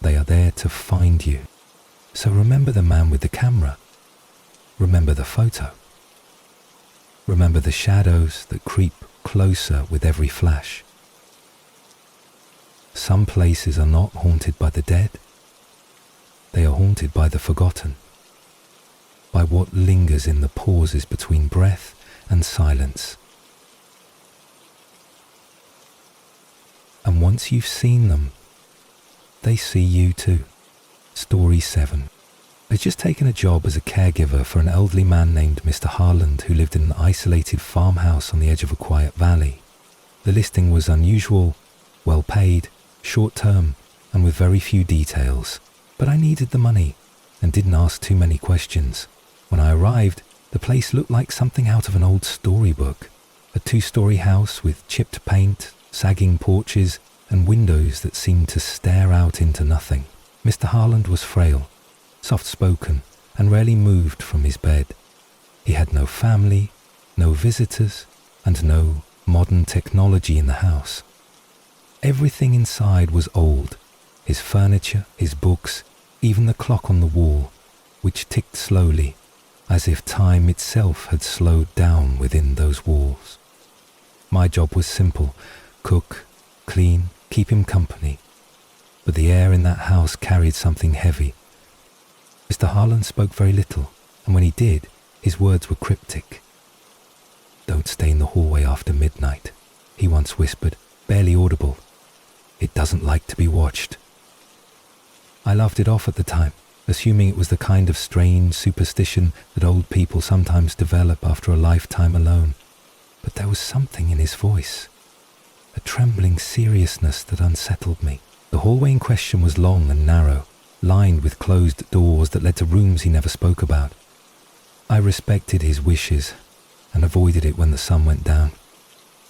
They are there to find you. So remember the man with the camera. Remember the photo. Remember the shadows that creep closer with every flash. Some places are not haunted by the dead. They are haunted by the forgotten, by what lingers in the pauses between breath and silence. And once you've seen them, they see you too. Story 7. I'd just taken a job as a caregiver for an elderly man named Mr. Harland who lived in an isolated farmhouse on the edge of a quiet valley. The listing was unusual, well paid, short-term, and with very few details. But I needed the money and didn't ask too many questions. When I arrived, the place looked like something out of an old storybook. A 2-story house with chipped paint, sagging porches, and windows that seemed to stare out into nothing. Mr. Harland was frail, soft-spoken, and rarely moved from his bed. He had no family, no visitors, and no modern technology in the house. Everything inside was old. His furniture, his books, even the clock on the wall, which ticked slowly, as if time itself had slowed down within those walls. My job was simple: cook, clean, keep him company. But the air in that house carried something heavy. Mr. Harland spoke very little, and when he did, his words were cryptic. "Don't stay in the hallway after midnight," he once whispered, barely audible. "It doesn't like to be watched." I laughed it off at the time, assuming it was the kind of strange superstition that old people sometimes develop after a lifetime alone. But there was something in his voice, a trembling seriousness that unsettled me. The hallway in question was long and narrow, lined with closed doors that led to rooms he never spoke about. I respected his wishes and avoided it when the sun went down.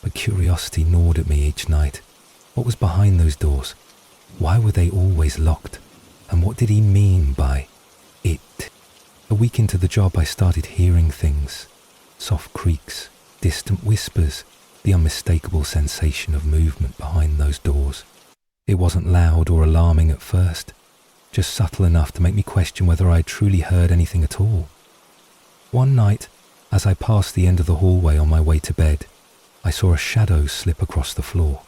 But curiosity gnawed at me each night. What was behind those doors? Why were they always locked? And what did he mean by it? A week into the job, I started hearing things. Soft creaks, distant whispers, the unmistakable sensation of movement behind those doors. It wasn't loud or alarming at first, just subtle enough to make me question whether I truly heard anything at all. One night, as I passed the end of the hallway on my way to bed, I saw a shadow slip across the floor.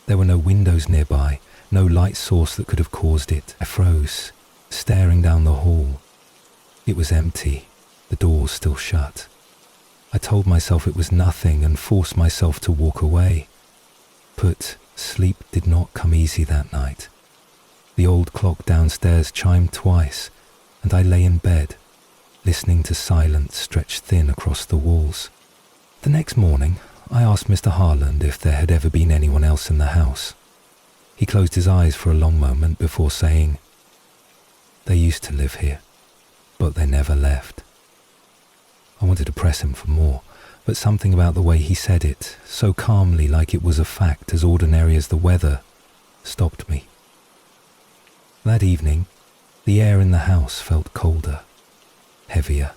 There were no windows nearby, no light source that could have caused it. I froze, staring down the hall. It was empty, the doors still shut. I told myself it was nothing and forced myself to walk away. But sleep did not come easy that night. The old clock downstairs chimed twice, and I lay in bed, listening to silence stretch thin across the walls. The next morning, I asked Mr. Harland if there had ever been anyone else in the house. He closed his eyes for a long moment before saying, "They used to live here, but they never left." I wanted to press him for more, but something about the way he said it, so calmly like it was a fact as ordinary as the weather, stopped me. That evening, the air in the house felt colder, heavier,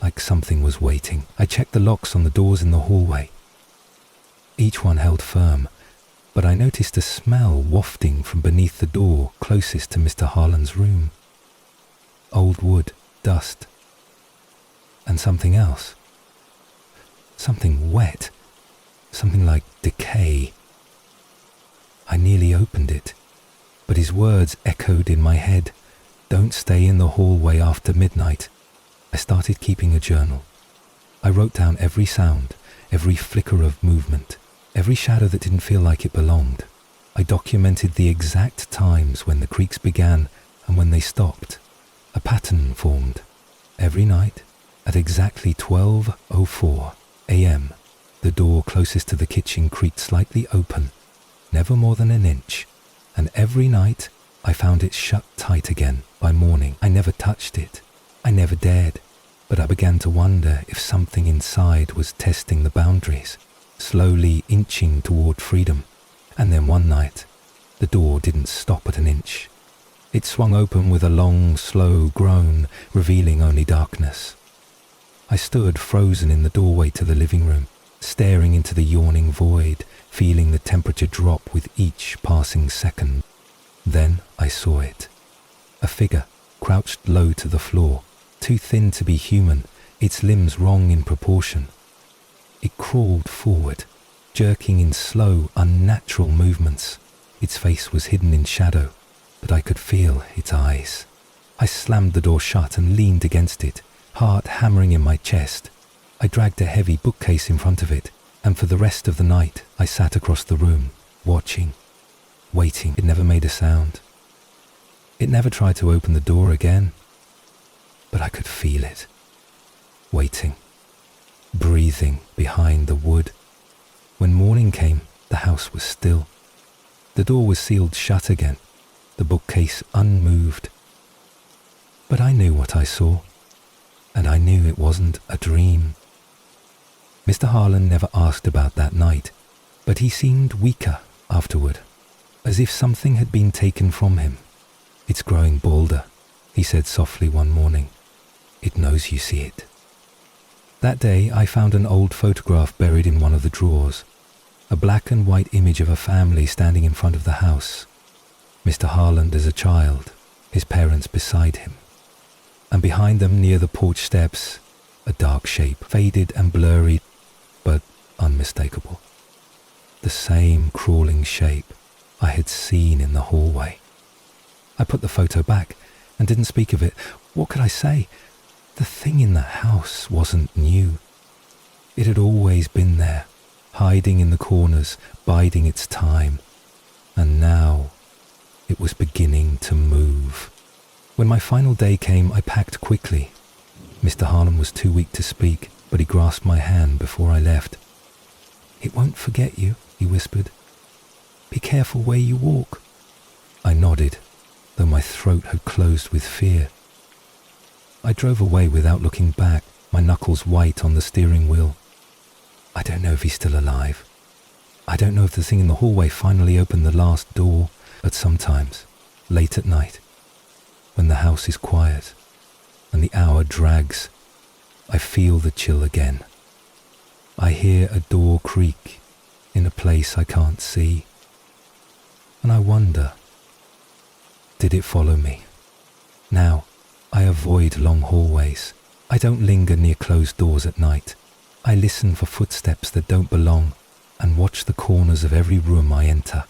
like something was waiting. I checked the locks on the doors in the hallway. Each one held firm, but I noticed a smell wafting from beneath the door closest to Mr. Harland's room. Old wood, dust, and something else. Something wet, something like decay. I nearly opened it, but his words echoed in my head. Don't stay in the hallway after midnight. I started keeping a journal. I wrote down every sound, every flicker of movement, every shadow that didn't feel like it belonged. I documented the exact times when the creaks began and when they stopped. A pattern formed. Every night, at exactly 12:04 a.m., the door closest to the kitchen creaked slightly open, never more than an inch, and every night I found it shut tight again by morning. I never touched it. I never dared, but I began to wonder if something inside was testing the boundaries, slowly inching toward freedom. And then one night, the door didn't stop at an inch. It swung open with a long, slow groan, revealing only darkness. I stood frozen in the doorway to the living room, staring into the yawning void, feeling the temperature drop with each passing second. Then I saw it. A figure, crouched low to the floor, too thin to be human, its limbs wrong in proportion. It crawled forward, jerking in slow, unnatural movements. Its face was hidden in shadow, but I could feel its eyes. I slammed the door shut and leaned against it, heart hammering in my chest. I dragged a heavy bookcase in front of it, and for the rest of the night I sat across the room, watching, waiting. It never made a sound. It never tried to open the door again, but I could feel it, waiting, breathing behind the wood. When morning came, the house was still. The door was sealed shut again, the bookcase unmoved. But I knew what I saw, and I knew it wasn't a dream. Mr. Harland never asked about that night, but he seemed weaker afterward, as if something had been taken from him. "It's growing bolder," he said softly one morning. "It knows you see it." That day I found an old photograph buried in one of the drawers, a black and white image of a family standing in front of the house. Mr. Harland as a child, his parents beside him. And behind them, near the porch steps, a dark shape, faded and blurry, but unmistakable. The same crawling shape I had seen in the hallway. I put the photo back and didn't speak of it. What could I say? The thing in the house wasn't new. It had always been there, hiding in the corners, biding its time. And now it was beginning to move. When my final day came, I packed quickly. Mr. Harland was too weak to speak, but he grasped my hand before I left. "It won't forget you," he whispered. "Be careful where you walk." I nodded, though my throat had closed with fear. I drove away without looking back, my knuckles white on the steering wheel. I don't know if he's still alive. I don't know if the thing in the hallway finally opened the last door, but sometimes, late at night, when the house is quiet and the hour drags, I feel the chill again. I hear a door creak in a place I can't see, and I wonder, did it follow me? Now, I avoid long hallways. I don't linger near closed doors at night. I listen for footsteps that don't belong and watch the corners of every room I enter.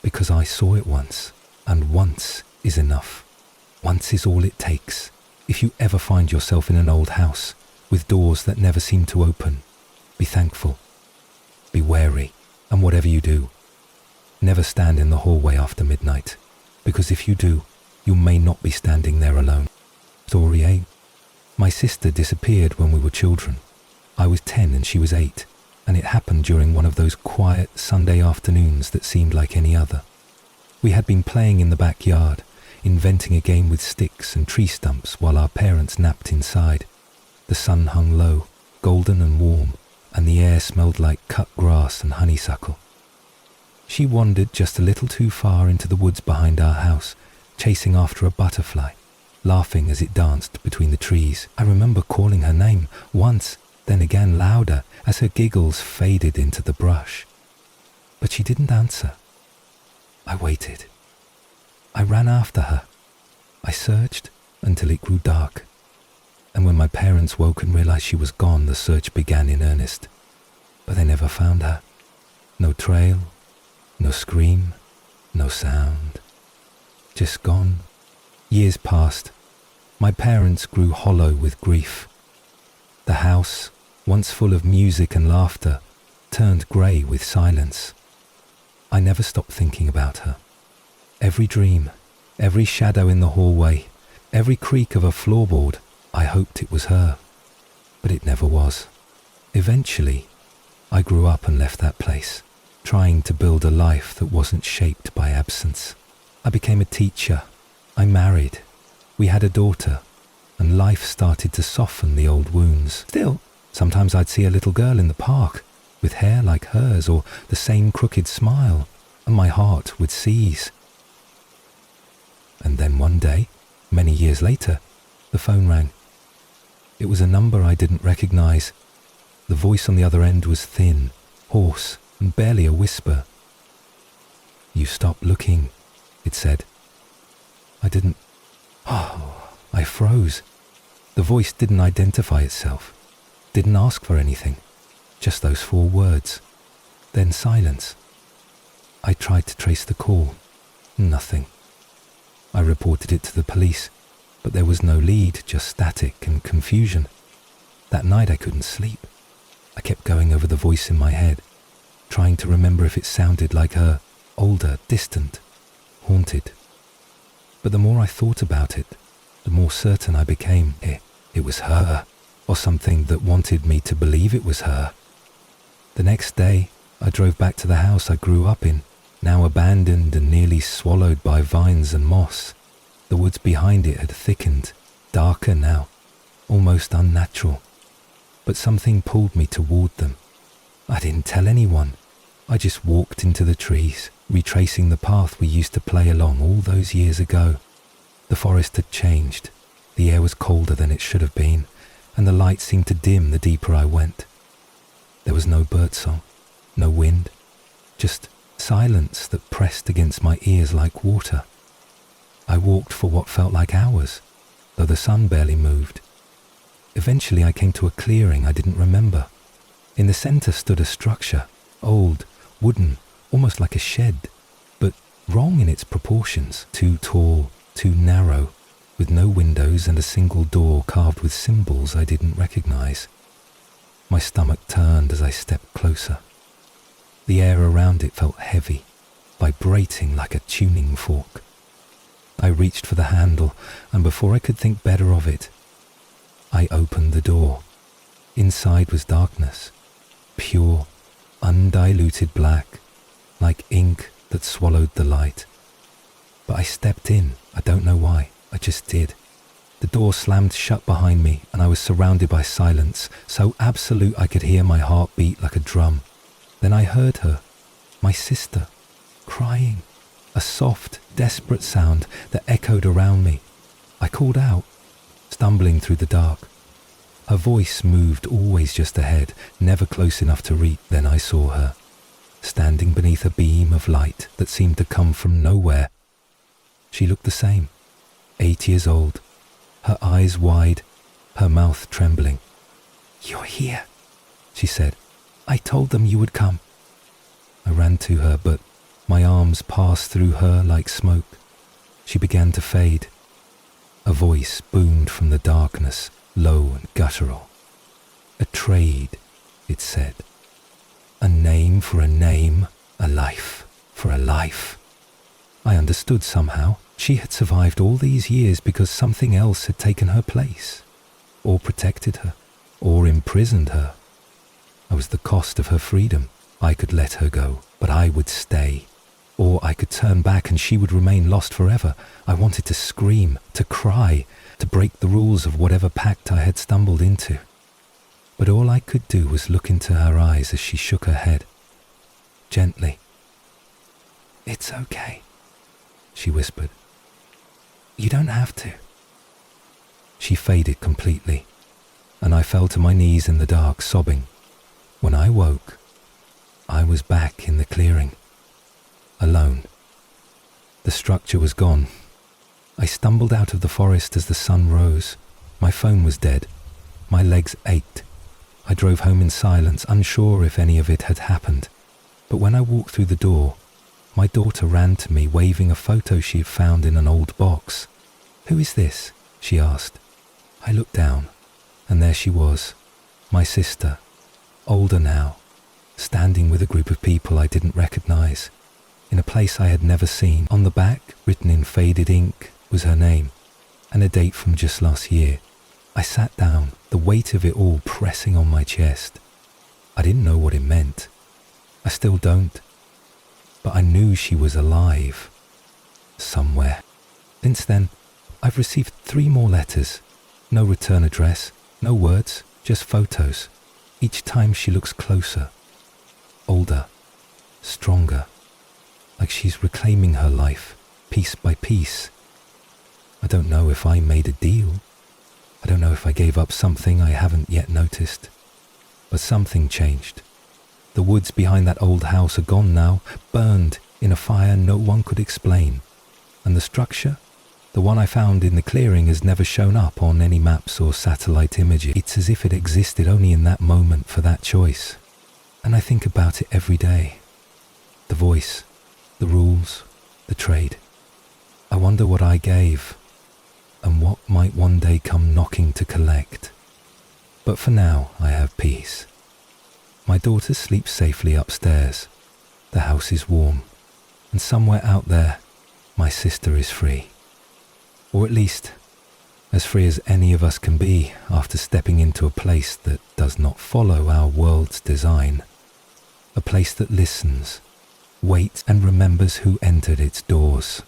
Because I saw it once, and once is enough. Once is all it takes. If you ever find yourself in an old house with doors that never seem to open, be thankful, be wary, and whatever you do, never stand in the hallway after midnight, because if you do, you may not be standing there alone. Story 8. My sister disappeared when we were children. I was 10 and she was 8, and it happened during one of those quiet Sunday afternoons that seemed like any other. We had been playing in the backyard, inventing a game with sticks and tree stumps while our parents napped inside. The sun hung low, golden and warm, and the air smelled like cut grass and honeysuckle. She wandered just a little too far into the woods behind our house, chasing after a butterfly, laughing as it danced between the trees. I remember calling her name once, then again louder as her giggles faded into the brush. But she didn't answer. I waited. I ran after her. I searched until it grew dark. And when my parents woke and realized she was gone, the search began in earnest. But they never found her. No trail, no scream, no sound. Just gone. Years passed. My parents grew hollow with grief. The house, once full of music and laughter, turned grey with silence. I never stopped thinking about her. Every dream, every shadow in the hallway, every creak of a floorboard, I hoped it was her. But it never was. Eventually, I grew up and left that place, trying to build a life that wasn't shaped by absence. I became a teacher. I married. We had a daughter, and life started to soften the old wounds. Still, sometimes I'd see a little girl in the park, with hair like hers or the same crooked smile, and my heart would seize. And then one day, many years later, the phone rang. It was a number I didn't recognize. The voice on the other end was thin, hoarse, and barely a whisper. "You stopped looking," it said. I didn't. I froze. The voice didn't identify itself, didn't ask for anything, just those 4 words. Then silence. I tried to trace the call. Nothing. I reported it to the police, but there was no lead, just static and confusion. That night I couldn't sleep. I kept going over the voice in my head, trying to remember if it sounded like her, older, distant, haunted. But the more I thought about it, the more certain I became it was her, or something that wanted me to believe it was her. The next day, I drove back to the house I grew up in, now abandoned and nearly swallowed by vines and moss. The woods behind it had thickened, darker now, almost unnatural. But something pulled me toward them. I didn't tell anyone. I just walked into the trees, retracing the path we used to play along all those years ago. The forest had changed. The air was colder than it should have been, and the light seemed to dim the deeper I went. There was no birdsong, no wind, just silence that pressed against my ears like water. I walked for what felt like hours, though the sun barely moved. Eventually I came to a clearing I didn't remember. In the center stood a structure, old, wooden, almost like a shed, but wrong in its proportions, too tall, too narrow, with no windows and a single door carved with symbols I didn't recognize. My stomach turned as I stepped closer. The air around it felt heavy, vibrating like a tuning fork. I reached for the handle, and before I could think better of it, I opened the door. Inside was darkness, pure, undiluted black, like ink that swallowed the light. But I stepped in, I don't know why, I just did. The door slammed shut behind me, and I was surrounded by silence, so absolute I could hear my heart beat like a drum. Then I heard her, my sister, crying. a soft, desperate sound that echoed around me. I called out, stumbling through the dark. Her voice moved always just ahead, never close enough to reach. Then I saw her, standing beneath a beam of light that seemed to come from nowhere. She looked the same, 8 years old, her eyes wide, her mouth trembling. "You're here," she said. "I told them you would come." I ran to her, but my arms passed through her like smoke. She began to fade. A voice boomed from the darkness, low and guttural. "A trade," it said. "A name for a name, a life for a life." I understood somehow. She had survived all these years because something else had taken her place, or protected her, or imprisoned her. I was the cost of her freedom. I could let her go, but I would stay. Or I could turn back and she would remain lost forever. I wanted to scream, to cry, to break the rules of whatever pact I had stumbled into. But all I could do was look into her eyes as she shook her head. Gently. "It's okay," she whispered. "You don't have to." She faded completely, and I fell to my knees in the dark, sobbing. When I woke, I was back in the clearing, alone. The structure was gone. I stumbled out of the forest as the sun rose. My phone was dead. My legs ached. I drove home in silence, unsure if any of it had happened. But when I walked through the door, my daughter ran to me, waving a photo she had found in an old box. "Who is this?" she asked. I looked down, and there she was, my sister, older now, standing with a group of people I didn't recognize, in a place I had never seen. On the back, written in faded ink, was her name, and a date from just last year. I sat down, the weight of it all pressing on my chest. I didn't know what it meant. I still don't. But I knew she was alive. Somewhere. Since then, I've received 3 more letters. No return address, no words, just photos. Each time she looks closer, older, stronger, like she's reclaiming her life, piece by piece. I don't know if I made a deal. I don't know if I gave up something I haven't yet noticed. But something changed. The woods behind that old house are gone now, burned in a fire no one could explain. And the structure, the one I found in the clearing, has never shown up on any maps or satellite images. It's as if it existed only in that moment for that choice. And I think about it every day. The voice, the rules, the trade. I wonder what I gave, and what might one day come knocking to collect. But for now, I have peace. My daughter sleeps safely upstairs. The house is warm, and somewhere out there, my sister is free. Or at least, as free as any of us can be after stepping into a place that does not follow our world's design. A place that listens, waits, and remembers who entered its doors.